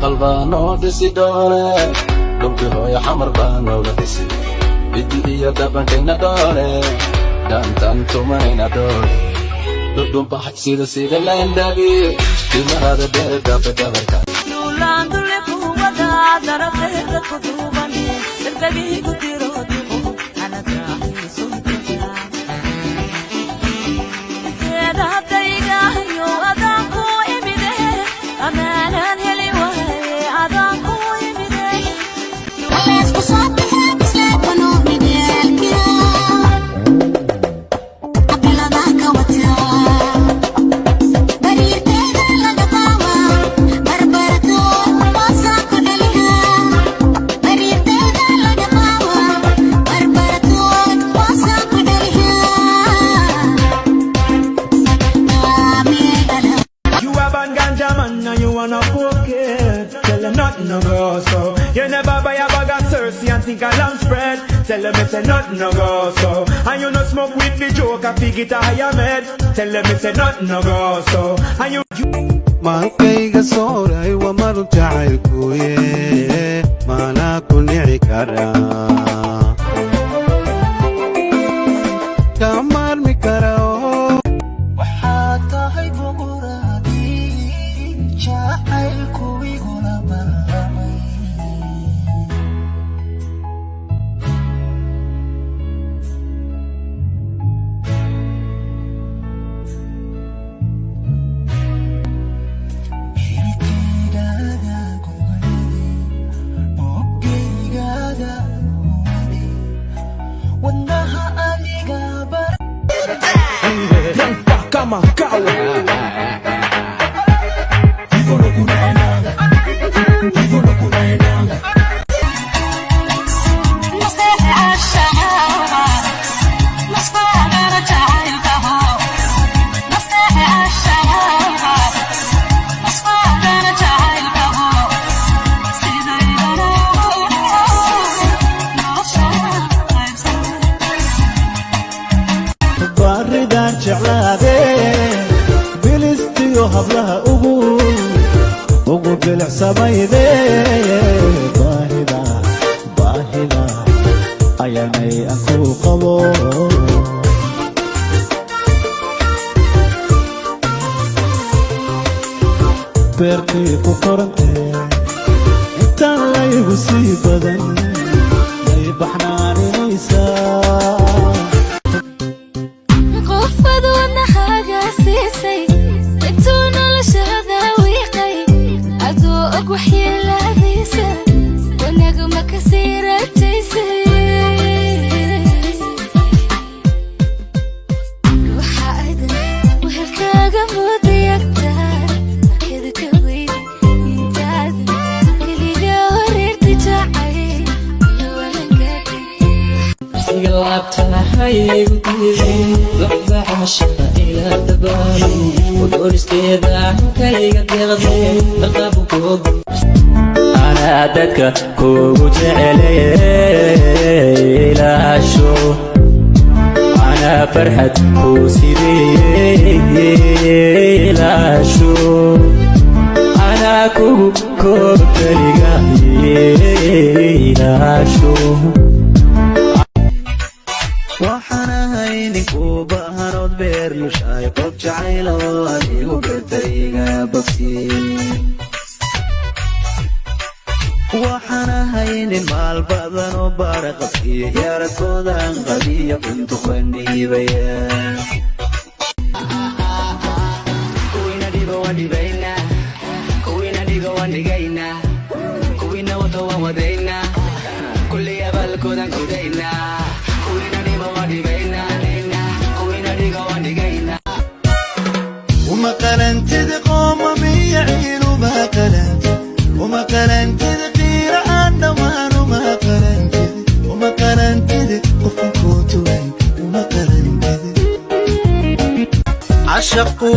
قلبانو دسي دوري دمتي هويا حمر بانو لدسي بدي إيا دبنكينا دوري دانتان تومينا دوري دودوم بحك سيدا سيدا لين دابي ديما هذا دير دافي دابركا نولان دولي قوة دارا خير كدوباني سرقبي كتيرو ديبو أنا تراحي سنتجا كيدا تايقا يو أدانكو إبده أمانا هلي وهي أدانكو إبده وبس بصوت حابس لك ونومي ديالك قبل ذاك وترا برير كيدا لقطاوة بربرتو وصاك للها برير كيدا لقطاوة بربرتو وصاك للها You a ban ganja man and you wanna poke it. Tell them nothing no go so. You never buy a bag of Cersei and think a lamb spread. Tell them it's a nothing no go so. And you no smoke with the joke a fig it a higher med. Tell them it's a nothing no go so. And you maankayga sooray wamaru jacaylkuye maanaa ku nici karaa ka maarmi kara oo waxaad tahay boqoraadii jacaylku igula ballamay hilibkeydaaga gubanaday boggeygaada rumaday wadnaha adiga bar kama kawa. baridaan jeclaadee bilistiyo hablaha ugu bilicsamayde baahida ayaanay aan ku qabo beerkii ku korantee intaan laygu sii badan may baxnaaninaysaa أنا dadka kugu jecelaasho أنا فرحة kusideelaasho أنا kugu kobkaliga yeelaasho waxaanahay ninkuu bahanood beer lushaay qof jacaylo adigu bertayga bogtiin waxaanahay nin maal badan oo baara qabkiyo yaaradkoodan qadiyo cuntu qandhiibaya kuwiina dhibo waan dhibaynaa kuwiina dhigo waan dhigaynaa kuwiina wato waan wadaynaa kulli abaalkoodan gudaynaa kuwiina dhibo waan dhibaynaa kuwiina dhigo waan dhigaynaa uma qalantid qooma miyaciin uma qalantid uma qalantid qiira aan dhammaan uma qalantid qofkan kuu tuway uma qalantid cashaquu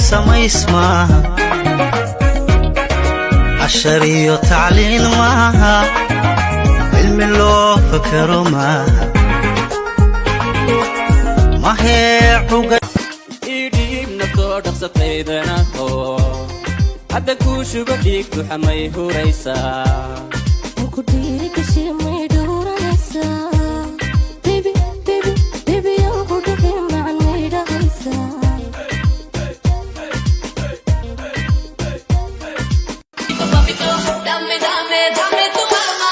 samays maaha cashar iyo tacliin maaha cilmi loo fakaro maaha mahee cuga idhiib naftoo dhaqsataydana oo hadda kuu shuba dhiigtu xamay huraysaa ku dhiirigashi may dhowranaysaa baby aan ku dhihi macan may dhahaysaa dame tu alma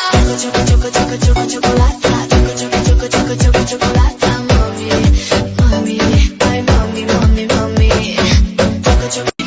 chocolate